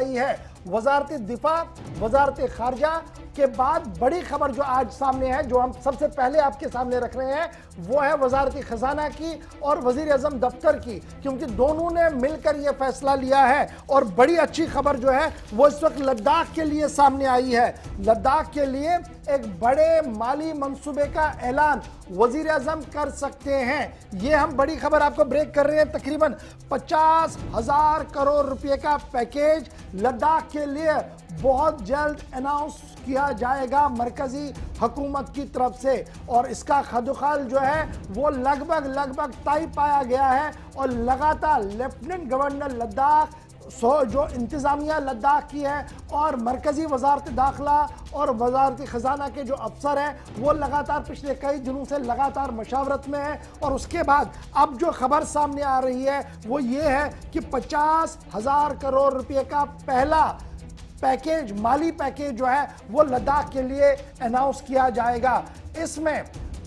आई है। वजारत दिफा, वजारत खारजा के बाद बड़ी खबर जो आज सामने है, जो हम सबसे पहले आपके सामने रख रहे हैं, वो है वजारत खजाना की और वजीर आजम दफ्तर की, क्योंकि दोनों ने मिलकर यह फैसला लिया है। और बड़ी अच्छी खबर जो है वो इस वक्त लद्दाख के लिए सामने आई है। लद्दाख के लिए एक बड़े माली मंसूबे का ऐलान वजीर आजम कर सकते हैं। ये हम बड़ी खबर आपको ब्रेक कर रहे हैं। तकरीबन 50,000 करोड़ रुपए का पैकेज लद्दाख के लिए बहुत जल्द अनाउंस किया जाएगा मरकजी हुकूमत की तरफ से, और इसका खदुखाल जो है वो लगभग तय पाया गया है। और लगातार लेफ्टिनेंट गवर्नर लद्दाख जो इंतज़ामिया लद्दाख की है और मरकज़ी वजारत दाखिला और वजारत ख़जाना के जो अफसर हैं वो लगातार पिछले कई दिनों से लगातार मशावरत में है। और उसके बाद अब जो खबर सामने आ रही है वो ये है कि 50,000 करोड़ रुपए का पहला पैकेज, माली पैकेज जो है वो लद्दाख के लिए अनाउंस किया जाएगा। इसमें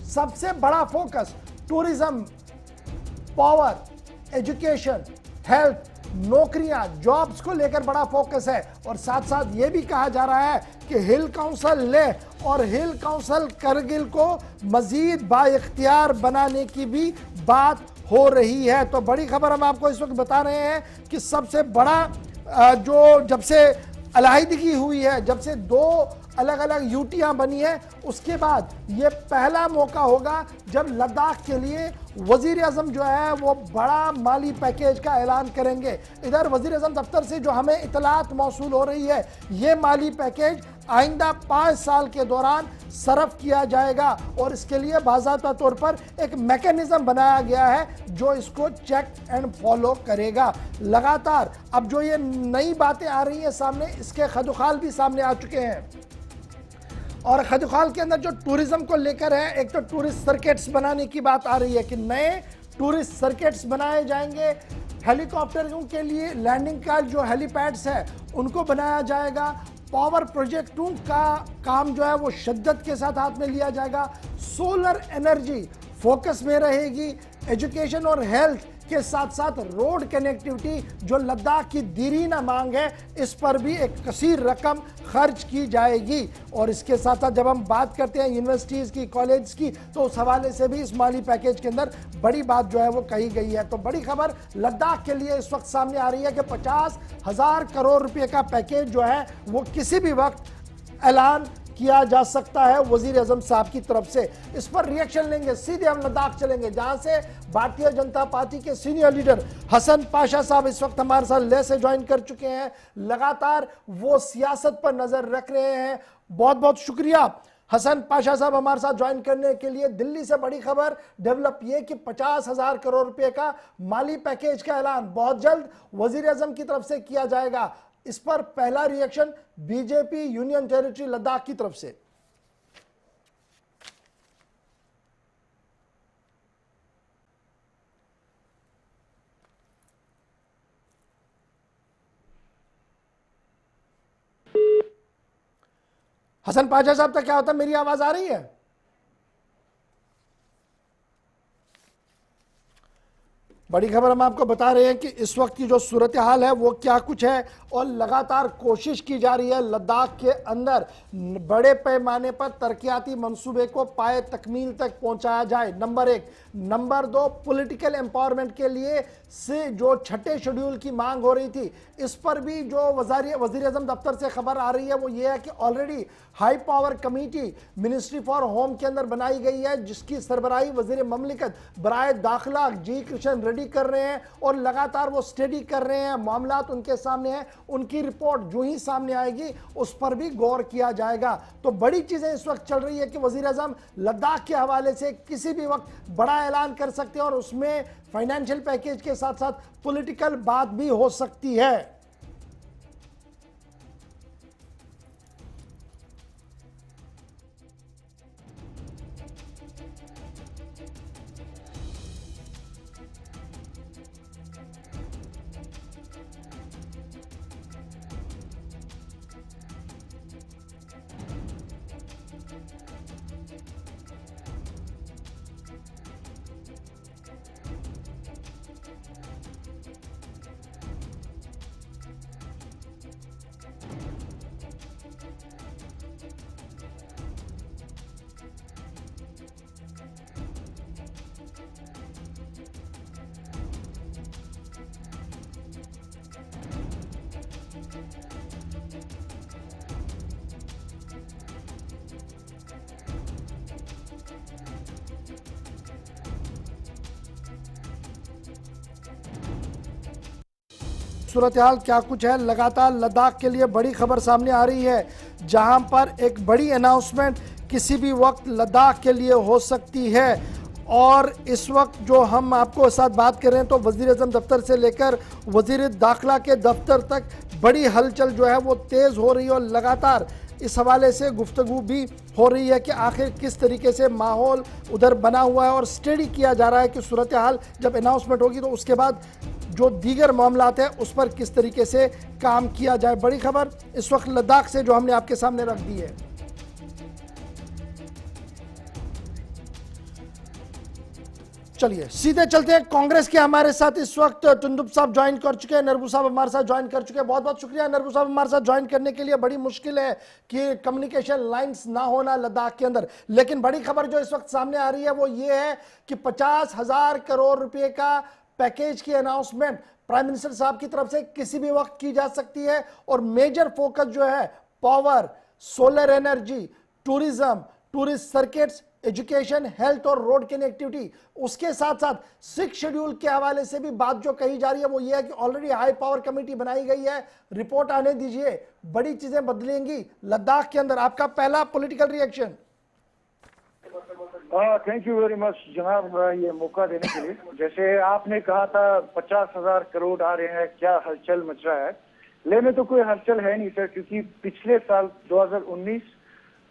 सबसे बड़ा focus tourism, power, education, health, नौकरियां, जॉब्स को लेकर बड़ा फोकस है। और साथ साथ ये भी कहा जा रहा है कि हिल काउंसिल लेह और हिल काउंसिल करगिल को मजीद बाइख्तियार बनाने की भी बात हो रही है। तो बड़ी खबर हम आपको इस वक्त बता रहे हैं कि सबसे बड़ा जो जब से अलहदगी हुई है, जब से दो अलग अलग यूटियां बनी है, उसके बाद ये पहला मौका होगा जब लद्दाख के लिए वजीर आजम जो है वो बड़ा माली पैकेज का ऐलान करेंगे। इधर वजीर आजम दफ्तर से जो हमें इतलात मौसूल हो रही है, ये माली पैकेज आइंदा 5 साल के दौरान सर्व किया जाएगा और इसके लिए बाज़ाब्ता तौर पर एक मैकेनिज्म बनाया गया है जो इसको चेक एंड फॉलो करेगा। लगातार अब जो ये नई बातें आ रही हैं सामने, इसके खदुखाल भी सामने आ चुके हैं। और खदुखाल के अंदर जो टूरिज्म को लेकर है, एक तो टूरिस्ट सर्किट्स बनाने की बात आ रही है कि नए टूरिस्ट सर्किट्स बनाए जाएंगे। हेलीकॉप्टरों के लिए लैंडिंग का जो हेलीपैड्स है उनको बनाया जाएगा। पावर प्रोजेक्टों का काम जो है वो शिद्दत के साथ हाथ में लिया जाएगा। सोलर एनर्जी फोकस में रहेगी। एजुकेशन और हेल्थ के साथ साथ रोड कनेक्टिविटी जो लद्दाख की दीरीना मांग है, इस पर भी एक कसीर रकम खर्च की जाएगी। और इसके साथ साथ जब हम बात करते हैं यूनिवर्सिटीज़ की, कॉलेज की, तो उस हवाले से भी इस माली पैकेज के अंदर बड़ी बात जो है वो कही गई है। तो बड़ी खबर लद्दाख के लिए इस वक्त सामने आ रही है कि 50,000 करोड़ रुपए का पैकेज जो है वो किसी भी वक्त ऐलान किया जा सकता है वजीर आजम साहब की तरफ से। इस पर रिएक्शन लेंगे, सीधे हम लद्दाख चलेंगे जहां से भारतीय जनता पार्टी के सीनियर लीडर हसन पाशा साहब इस वक्त हमारे साथ लेह से ज्वाइन कर चुके हैं। लगातार वो सियासत पर नजर रख रहे हैं। बहुत बहुत शुक्रिया हसन पाशा साहब हमारे साथ ज्वाइन करने के लिए। दिल्ली से बड़ी खबर डेवलप ये कि 50,000 करोड़ रुपए का माली पैकेज का ऐलान बहुत जल्द वजीर आजम की तरफ से किया जाएगा। इस पर पहला reaction BJP union territory Ladakh की तरफ से। हसन पाशा साहब तक क्या होता है, मेरी आवाज आ रही है? बड़ी खबर हम आपको बता रहे हैं कि इस वक्त की जो सूरत हाल है वो क्या कुछ है और लगातार कोशिश की जा रही है लद्दाख के अंदर बड़े पैमाने पर तरक्याती मंसूबे को पाए तकमील तक पहुंचाया जाए। नंबर 1। नंबर 2, पॉलिटिकल एम्पावरमेंट के लिए से जो छठे शेड्यूल की मांग हो रही थी, इस पर भी जो वज़ीर आज़म दफ्तर से खबर आ रही है वो ये है कि already high power committee ministry for home के अंदर बनाई गई है, जिसकी सरबराही वज़ीर ममलिकत बराए दाखिला जी कृष्ण रेड्डी कर रहे हैं और लगातार वो स्टडी कर रहे हैं। मामलात उनके सामने हैं, उनकी रिपोर्ट जो ही सामने आएगी उस पर भी गौर किया जाएगा। तो बड़ी चीजें इस वक्त चल रही है कि वज़ीर आज़म लद्दाख के हवाले से किसी भी वक्त बड़ा ऐलान कर सकते हैं और उसमें फाइनेंशियल पैकेज के साथ साथ पॉलिटिकल बात भी हो सकती है। सूरत हाल क्या कुछ है। लगातार लद्दाख के लिए बड़ी खबर सामने आ रही है, जहां पर एक बड़ी अनाउंसमेंट किसी भी वक्त लद्दाख के लिए हो सकती है। और इस वक्त जो हम आपको साथ बात कर रहे हैं तो वज़ीर-ए-आज़म दफ्तर से लेकर वज़ीर दाखिला के दफ्तर तक बड़ी हलचल जो है वो तेज़ हो रही है। और लगातार इस हवाले से गुफ्तगू भी हो रही है कि आखिर किस तरीके से माहौल उधर बना हुआ है और स्टडी किया जा रहा है कि सूरत हाल जब अनाउंसमेंट होगी तो उसके बाद जो दीगर मामलात हैं उस पर किस तरीके से काम किया जाए। बड़ी खबर इस वक्त लद्दाख से जो हमने आपके सामने रख दी है। चलिए सीधे चलते हैं कांग्रेस के। हमारे साथ इस वक्त टुंडुप साहब ज्वाइन कर चुके हैं, नरबू साहब हमारे साथ ज्वाइन कर चुके हैं। बहुत बहुत शुक्रिया नरबू साहब हमारे साथ ज्वाइन करने के लिए। बड़ी मुश्किल है कि कम्युनिकेशन लाइंस ना होना लद्दाख के अंदर, लेकिन बड़ी खबर जो इस वक्त सामने आ रही है वो ये है कि 50,000 करोड़ रुपए का पैकेज की अनाउंसमेंट प्राइम मिनिस्टर साहब की तरफ से किसी भी वक्त की जा सकती है। और मेजर फोकस जो है power, solar energy, tourism, tourist circuits, education, health और रोड कनेक्टिविटी, उसके साथ साथ 6 शेड्यूल के हवाले से भी बात जो कही जा रही है वो ये है कि ऑलरेडी हाई पावर कमेटी बनाई गई है, रिपोर्ट आने दीजिए, बड़ी चीजें बदलेंगी लद्दाख के अंदर। आपका पहला political reaction? Thank you very much जनाब ये मौका देने के लिए। जैसे आपने कहा था 50,000 करोड़ आ रहे हैं, क्या हलचल मच रहा है। ले में तो कोई हलचल है नहीं सर, क्योंकि पिछले साल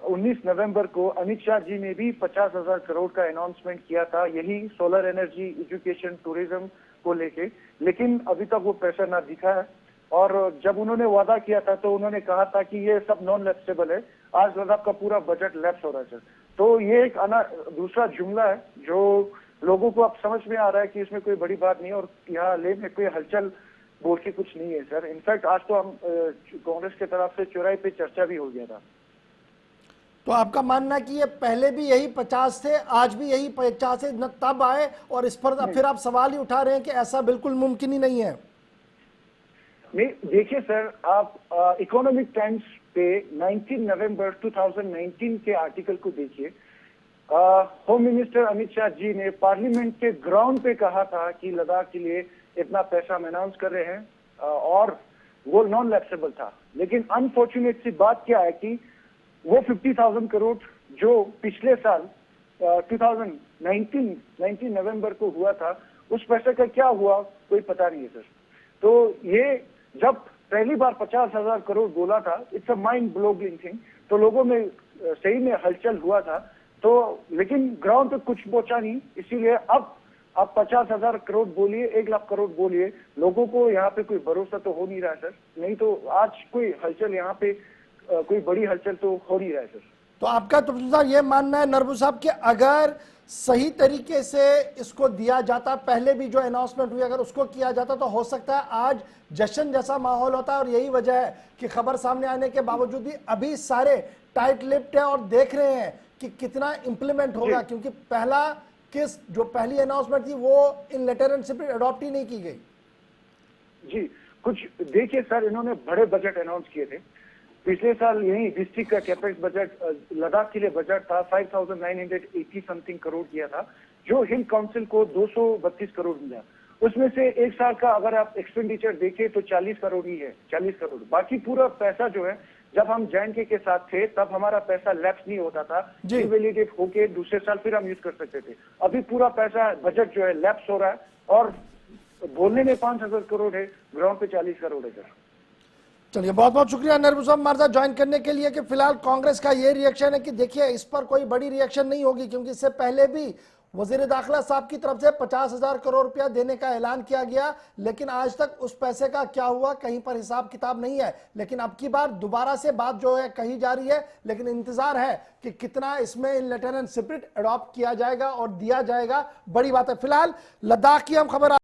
19 नवंबर को अमित शाह जी ने भी 50,000 करोड़ का अनाउंसमेंट किया था, यही सोलर एनर्जी, एजुकेशन, टूरिज्म को लेके। लेकिन अभी तक वो पैसा ना दिखा है। और जब उन्होंने वादा किया था तो उन्होंने कहा था कि ये सब नॉन लैप्सेबल है। आज लद्दाख का पूरा बजट लैप्स हो रहा है सर। तो ये एक दूसरा जुमला है जो लोगों को अब समझ में आ रहा है कि इसमें कोई बड़ी बात नहीं है और यहाँ ले में कोई हलचल बोल के कुछ नहीं है सर। इनफैक्ट आज तो हम कांग्रेस की तरफ से चौराहे पे चर्चा भी हो गया था। तो आपका मानना है कि ये पहले भी यही 50 थे, आज भी यही 50 है, न तब आए और इस पर फिर आप सवाल ही उठा रहे हैं कि ऐसा बिल्कुल मुमकिन ही नहीं है? नहीं देखिए सर, आप इकोनॉमिक टाइम्स पे 19 नवंबर 2019 के आर्टिकल को देखिए। होम मिनिस्टर अमित शाह जी ने पार्लियामेंट के ग्राउंड पे कहा था कि लद्दाख के लिए इतना पैसा हम अनाउंस कर रहे हैं और वो नॉन लैप्सेबल था। लेकिन अनफॉर्चुनेट सी बात क्या है कि वो 50,000 करोड़ जो पिछले साल 19 नवंबर को हुआ था, उस पैसे का क्या हुआ कोई पता नहीं है सर। तो ये जब पहली बार 50,000 करोड़ बोला था, it's a mind blowing thing, तो लोगों में सही में हलचल हुआ था। तो लेकिन ग्राउंड पे कुछ पहुंचा नहीं, इसीलिए अब आप 50,000 करोड़ बोलिए, 1 लाख करोड़ बोलिए, लोगों को यहाँ पे कोई भरोसा तो हो नहीं रहा सर। नहीं तो आज कोई हलचल यहाँ पे कोई बड़ी हलचल तो हो नहीं रहा है सर। तो आपका तो ये मानना है नरबू साहब कि अगर सही तरीके से इसको दिया जाता, पहले भी जो अनाउंसमेंट हुई अगर उसको किया जाता तो हो सकता है आज जश्न जैसा माहौल होता है। और यही वजह है कि खबर सामने आने के बावजूद भी अभी सारे टाइट लिप्ड है और देख रहे हैं कि कितना इंप्लीमेंट होगा, क्योंकि पहला किस जो पहली अनाउंसमेंट थी वो इन लेटर एंड स्पिरिट अडॉप्ट ही नहीं की गई। जी कुछ देखिए सर, इन्होंने बड़े बजट अनाउंस किए थे। पिछले साल यही डिस्ट्रिक्ट का कैपेक्स बजट लद्दाख के लिए बजट था 5,980 समथिंग करोड़ किया था, जो हिल काउंसिल को 232 करोड़ मिला। उसमें से एक साल का अगर आप एक्सपेंडिचर देखें तो 40 करोड़ ही है, 40 करोड़। बाकी पूरा पैसा जो है, जब हम JNK के साथ थे तब हमारा पैसा लैप्स नहीं होता था, रिवैलिडेट होके दूसरे साल फिर हम यूज कर सकते थे। अभी पूरा पैसा बजट जो है लैप्स हो रहा है और बोलने में 5,000 करोड़ है, ग्राउंड पे 40 करोड़ है सर। चलिए बहुत बहुत शुक्रिया नरबू साहब हमारे साथ ज्वाइन करने के लिए। कि फिलहाल कांग्रेस का ये रिएक्शन है कि देखिए इस पर कोई बड़ी रिएक्शन नहीं होगी, क्योंकि इससे पहले भी वजीर दाखिला साहब की तरफ से 50,000 करोड़ रुपया देने का ऐलान किया गया, लेकिन आज तक उस पैसे का क्या हुआ कहीं पर हिसाब किताब नहीं है। लेकिन अब की बार दोबारा से बात जो है कही जा रही है, लेकिन इंतजार है कि कितना इसमें इन लेटर एंड स्पिरिट अडॉप्ट किया जाएगा और दिया जाएगा। बड़ी बात है। फिलहाल लद्दाख की हम खबर